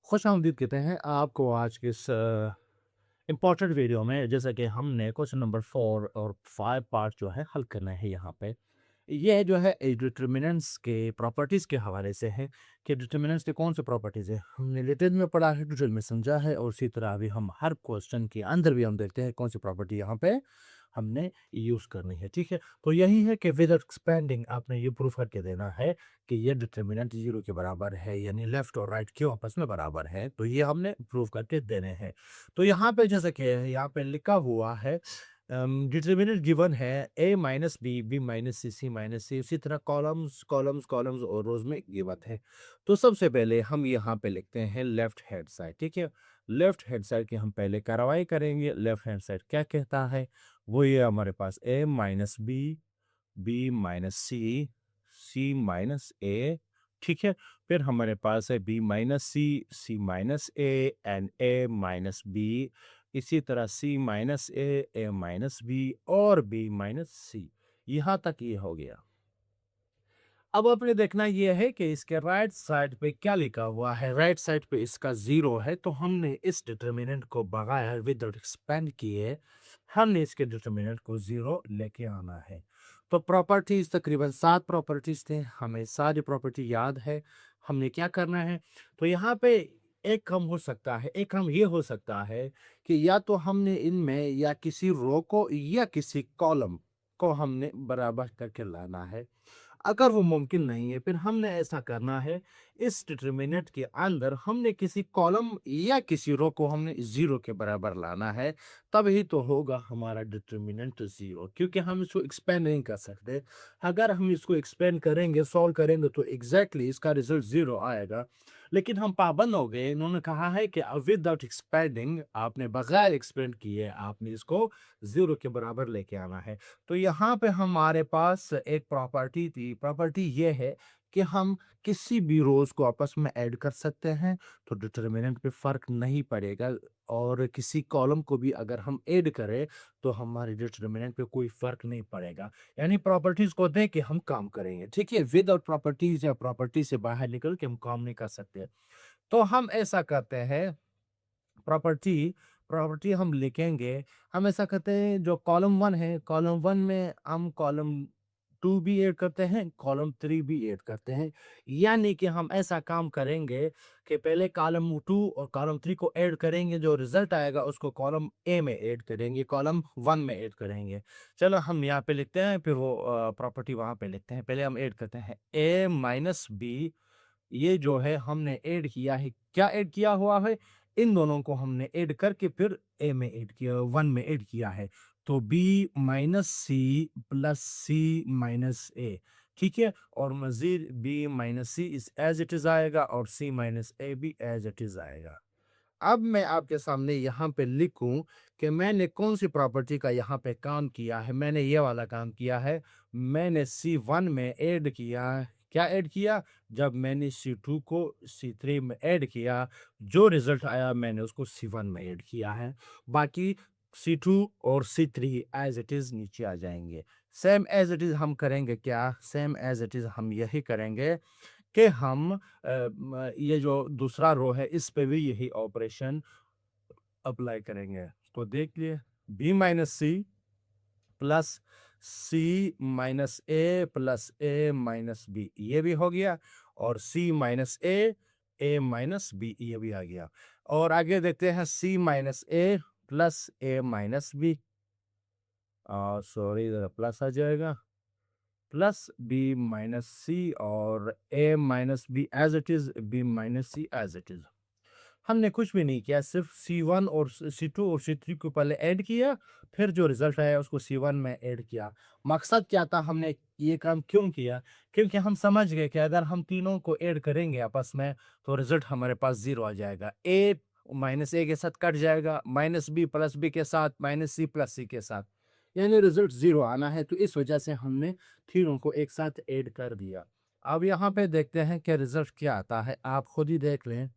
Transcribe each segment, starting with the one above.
खुशामदीद कहते हैं आपको आज के इस इम्पोर्टेंट वीडियो में। जैसा कि हमने क्वेश्चन नंबर 4 और 5 पार्ट जो है हल करना है यहाँ पे। ये जो है डिटर्मिनेंट्स के प्रॉपर्टीज़ के हवाले से है कि डिटर्मिनेंट्स के कौन से प्रॉपर्टीज़ है हमने लिटरेचर में पढ़ा है, डिटेल में समझा है, और इसी तरह अभी हम हर क्वेश्चन के अंदर भी हम देखते हैं कौन सी प्रॉपर्टी यहाँ पे हमने यूज़ करनी है। ठीक है, तो यही है कि विद एक्सपेंडिंग आपने ये प्रूफ करके देना है कि ये डिटर्मिनेंट जीरो के बराबर है, यानी लेफ्ट और राइट क्यों आपस में बराबर है, तो ये हमने प्रूफ करके देने हैं। तो यहाँ पे जैसे कि यहाँ पे लिखा हुआ है डिटर्मिनेंट गिवन है a minus B, B minus C, C minus C, इसी तरह कॉलम्स कॉलम्स कॉलम्स और रोज में गिवन है। तो सबसे पहले हम यहाँ पे लिखते हैं लेफ्ट हैंड साइड। ठीक है, लेफ्ट हैंड साइड की हम पहले कार्रवाई करेंगे। लेफ्ट हैंड साइड क्या कहता है, वो ये हमारे पास a minus B, B minus C, C minus A. ठीक है, फिर हमारे पास है B minus C, C minus A and A minus B. इसी तरह C minus A minus B और बी माइनस सी। यहाँ तक ये हो गया। अब आपने देखना यह है कि इसके राइट साइड पे क्या लिखा हुआ है। राइट साइड पे इसका जीरो है, तो हमने इस डिटर्मिनेंट को बगैर विदाउट एक्सपेंड किए हमने इसके डिटर्मिनेंट को जीरो लेके आना है। तो प्रॉपर्टीज तकरीबन 7 प्रॉपर्टीज थे, हमें सारी प्रॉपर्टी याद है। हमने क्या करना है, तो यहाँ पे एक काम हो सकता है, एक काम ये हो सकता है कि या तो हमने इनमें या किसी रो को या किसी कॉलम को हमने बराबर करके लाना है। अगर वो मुमकिन नहीं है, फिर हमने ऐसा करना है, इस डिटर्मिनेंट के अंदर हमने किसी कॉलम या किसी रो को हमने जीरो के बराबर लाना है, तभी तो होगा हमारा डिटर्मिनेंट जीरो, क्योंकि हम इसको एक्सपेंड नहीं कर सकते। अगर हम इसको एक्सपेंड करेंगे, सॉल्व करेंगे, तो एग्जैक्टली इसका रिजल्ट जीरो आएगा। लेकिन हम पाबंद हो गए, इन्होंने कहा है कि विदाउट एक्सपेंडिंग, आपने बगैर एक्सपेंड किए आपने इसको जीरो के बराबर लेके आना है। तो यहाँ पे हमारे पास एक प्रॉपर्टी थी। प्रॉपर्टी ये है कि हम किसी भी रोज को आपस में ऐड कर सकते हैं, तो डिटर्मिनेंट पे फर्क नहीं पड़ेगा। और किसी कॉलम को भी अगर हम ऐड करें तो हमारे डिटर्मिनेंट पे कोई फर्क नहीं पड़ेगा। यानी प्रॉपर्टीज को देख के हम काम करेंगे। ठीक है, विदाउट प्रॉपर्टीज या प्रॉपर्टी से बाहर निकल के हम काम नहीं कर सकते। तो हम ऐसा करते हैं, प्रॉपर्टी प्रॉपर्टी हम लिखेंगे। हम ऐसा करते हैं, जो कॉलम 1 है, कॉलम 1 में हम कॉलम 2 भी ऐड करते हैं, कॉलम 3 भी ऐड करते हैं। यानी कि हम ऐसा काम करेंगे कि पहले कॉलम 2 और कॉलम 3 को ऐड करेंगे, जो रिजल्ट आएगा उसको कॉलम ए में ऐड करेंगे, कॉलम 1 में ऐड करेंगे। चलो हम यहाँ पे लिखते हैं, फिर वो प्रॉपर्टी वहाँ पे लिखते हैं। पहले हम ऐड करते हैं ए माइनस बी। ये जो है हमने ऐड किया है, क्या ऐड किया हुआ है, इन दोनों को हमने ऐड करके फिर ए में ऐड किया, 1 में ऐड किया है। तो B minus C plus C minus A. ठीक है, और मजीद बी माइनस सी इस एज इट इज आएगा और सी माइनस ए भी एज इट इज आएगा। अब मैं आपके सामने यहाँ पे लिखूं कि मैंने कौन सी प्रॉपर्टी का यहाँ पे काम किया है। मैंने ये वाला काम किया है, मैंने C1 में ऐड किया। क्या ऐड किया, जब मैंने C2 को C3 में ऐड किया, जो रिजल्ट आया मैंने उसको C1 में ऐड किया है। बाकी C2 और C3 एज इट इज़ नीचे आ जाएंगे। सेम एज इट इज़ हम करेंगे, क्या सेम एज इट इज़ हम यही करेंगे कि हम ये जो दूसरा रो है इस पे भी यही ऑपरेशन अप्लाई करेंगे। तो देख लिए, B minus C plus C minus A plus A minus B, ये भी हो गया। और C minus A minus B, ये भी आ गया। और आगे देखते हैं C minus A plus A minus B, sorry plus आ जाएगा, प्लस बी माइनस सी और A minus B as it is, B minus C as it is. हमने कुछ भी नहीं किया, सिर्फ C1 और C2 और C3 को पहले ऐड किया, फिर जो रिजल्ट आया उसको C1 में ऐड किया। मकसद क्या था, हमने ये काम क्यों किया, क्योंकि हम समझ गए कि अगर हम तीनों को ऐड करेंगे आपस में तो रिजल्ट हमारे पास जीरो आ जाएगा। ए माइनस ए के साथ कट जाएगा, माइनस बी प्लस बी के साथ, माइनस सी प्लस सी के साथ, यानी रिजल्ट जीरो आना है। तो इस वजह से हमने तीनों को एक साथ ऐड कर दिया। अब यहाँ पे देखते हैं कि रिजल्ट क्या आता है, आप खुद ही देख लें।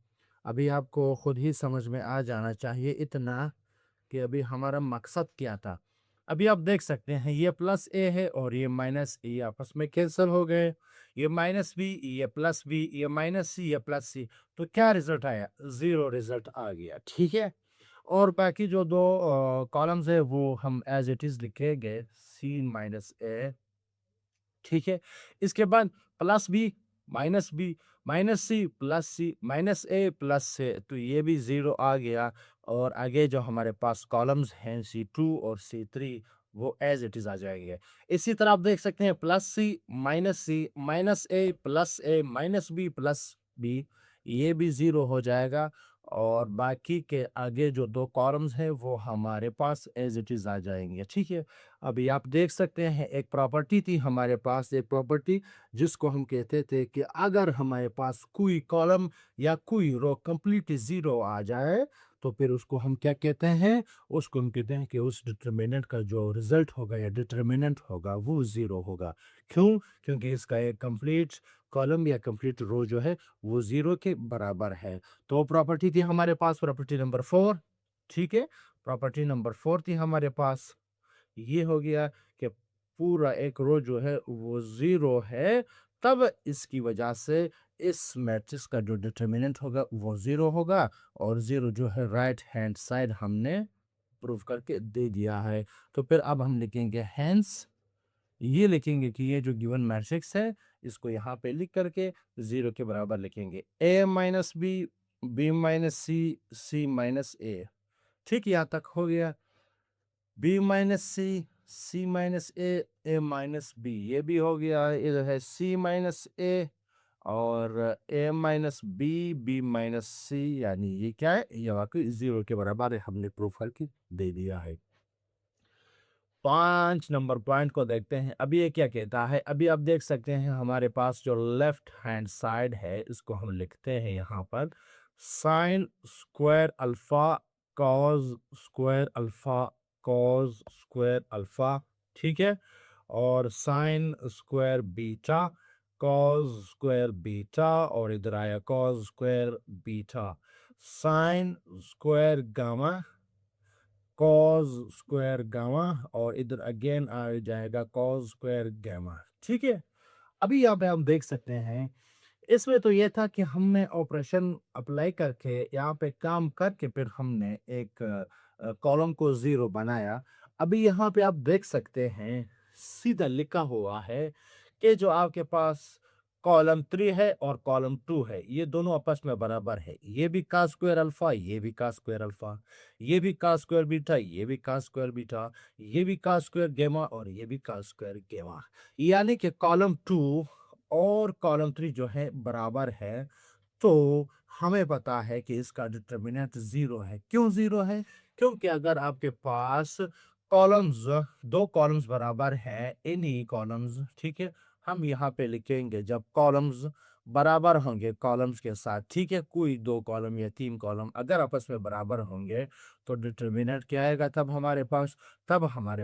अभी आपको खुद ही समझ में आ जाना चाहिए इतना कि अभी हमारा मकसद क्या था। अभी आप देख सकते हैं ये प्लस ए है और ये माइनस ए आपस में कैंसिल हो गए। ये माइनस बी, ये प्लस बी, ये माइनस सी, ये प्लस सी। तो क्या रिजल्ट आया? ज़ीरो रिजल्ट आ गया, ठीक है। और बाकी जो दो कॉलम्स है वो हम एज इट इज़ लिखेंगे, सी माइनस ए, ठीक है। इसके बाद plus B, minus B, minus C, plus C, minus A, plus C, तो ये भी ज़ीरो आ गया। और आगे जो हमारे पास कॉलम्स हैं C2 और C3 वो एज इट इज़ आ जाएंगे। इसी तरह आप देख सकते हैं plus C, minus A, minus B, plus B, ये भी ज़ीरो हो जाएगा। और बाकी के आगे जो दो कॉलम्स हैं वो हमारे पास एज इट इज़ आ जाएंगे, ठीक है। अभी आप देख सकते हैं एक प्रॉपर्टी थी हमारे पास, एक प्रॉपर्टी जिसको हम कहते थे कि अगर हमारे पास कोई कॉलम या कोई रो कंप्लीट ज़ीरो आ जाए तो फिर उसको हम क्या कहते हैं? उसको हम कहते हैं कि उस डिटर्मिनेंट का जो रिजल्ट होगा या डिटर्मिनेंट होगा वो ज़ीरो होगा। क्यों? क्योंकि इसका एक कंप्लीट कॉलम या कंप्लीट रो जो है वो ज़ीरो के बराबर है। तो प्रॉपर्टी थी हमारे पास प्रॉपर्टी नंबर 4, ठीक है। प्रॉपर्टी नंबर 4 थी हमारे पास, ये हो गया कि पूरा एक रो जो है वो ज़ीरो है, तब इसकी वजह से इस मैट्रिक्स का जो डिटर्मिनेंट होगा वो ज़ीरो होगा। और ज़ीरो जो है राइट हैंड साइड हमने प्रूव करके दे दिया है। तो फिर अब हम लिखेंगे हैंस, ये लिखेंगे कि ये जो गिवन मैट्रिक्स है इसको यहाँ पे लिख करके ज़ीरो के बराबर लिखेंगे ए minus B, B minus C, C minus A, ठीक। यहाँ तक हो गया। B minus C minus A minus B, ये भी हो गया। इधर है सी माइनस ए और ए माइनस बी माइनस सी, यानी ये क्या है? ये वाकई ज़ीरो के बराबर है, हमने प्रूफ करके दे दिया है। 5 नंबर पॉइंट को देखते हैं। अभी ये क्या कहता है? अभी आप देख सकते हैं हमारे पास जो लेफ्ट हैंड साइड है इसको हम लिखते हैं यहाँ पर sine square alpha cause square alpha, cause square alpha, ठीक है। और sine square beta, cause square beta, और इधर आया cause square beta. Sine square gamma, cos square gamma, और इधर अगेन आ जाएगा कॉस स्क्वायर गामा, ठीक है। अभी यहाँ पे हम देख सकते हैं इसमें तो ये था कि हमने ऑपरेशन अप्लाई करके यहाँ पे काम करके फिर हमने एक कॉलम को ज़ीरो बनाया। अभी यहाँ पे आप देख सकते हैं सीधा लिखा हुआ है कि जो आपके पास कॉलम 3 है और कॉलम 2 है ये दोनों आपस में बराबर है। ये भी का स्क्वायर अल्फा, ये भी का स्क्वायर अल्फा, ये भी का स्क्वायर बीटा, ये भी का स्क्वायर बीटा, ये भी का स्क्वायर गेमा और ये भी का स्क्वायर गेमा। यानी कि कॉलम 2 और कॉलम 3 जो है बराबर है। तो हमें पता है कि इसका डिटर्मिनेंट ज़ीरो है। क्यों ज़ीरो है? क्योंकि अगर आपके पास कॉलम्स, दो कॉलम्स बराबर हैं, इन्हीं कॉलम्स, ठीक है। हम यहाँ पे लिखेंगे जब कॉलम्स बराबर होंगे कॉलम्स के साथ, ठीक है। कोई दो कॉलम या तीन कॉलम अगर आपस में बराबर होंगे तो डिटर्मिनेंट क्या आएगा? तब हमारे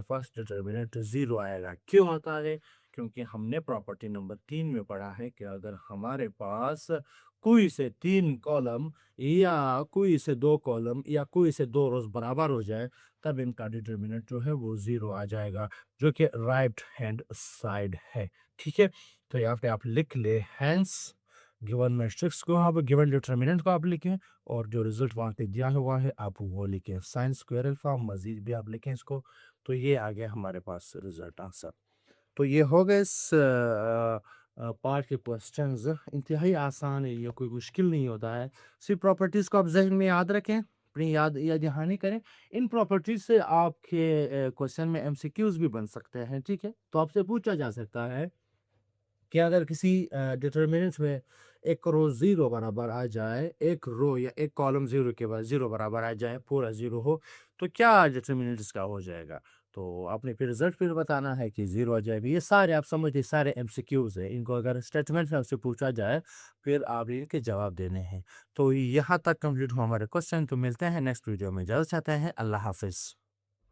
पास डिटर्मिनेंट ज़ीरो आएगा। क्यों आता है? क्योंकि हमने प्रॉपर्टी नंबर 3 में पढ़ा है कि अगर हमारे पास कोई से तीन कॉलम या कोई से दो कॉलम या कोई से दो रोज बराबर हो जाए तब इनका डिटर्मिनेंट जो है वो ज़ीरो आ जाएगा, जो कि राइट हैंड साइड है, ठीक है। तो यहाँ पे आप लिख ले हैंस गिवन मैट्रिक्स को, आप गिवन डिटर्मिनेंट को आप लिखें और जो रिजल्ट वहाँ पे दिया हुआ है आप वो लिखें साइन स्क्वायर अल्फा, मजीद भी आप लिखें इसको। तो ये आ गया हमारे पास रिजल्ट आंसर। तो ये हो गए इस पार्ट के क्वेश्चंस, इंतहाई आसान है, ये कोई मुश्किल नहीं होता है। सिर्फ प्रॉपर्टीज़ को आप जहन में याद रखें, अपनी याद दहानी करें। इन प्रॉपर्टीज से आपके क्वेश्चन में एमसीक्यूज भी बन सकते हैं, ठीक है। तो आपसे पूछा जा सकता है कि अगर किसी डिटर्मिनेंट में एक रो ज़ीरो बराबर आ जाए, एक रो या एक कॉलम ज़ीरो के बाद ज़ीरो बराबर आ जाए, पूरा ज़ीरो हो, तो क्या डिटर्मिनेंट इसका हो जाएगा? तो आपने फिर रिजल्ट फिर बताना है कि ज़ीरो आ जाएगा। ये सारे आप समझिए सारे एमसीक्यूज़ हैं, इनको अगर स्टेटमेंट में आपसे पूछा जाए फिर आप इनके जवाब देने हैं। तो यहाँ तक कंप्लीट हुआ हमारे क्वेश्चन। तो मिलते हैं नेक्स्ट वीडियो में, इजाज़त चाहते हैं, अल्लाह हाफिज़।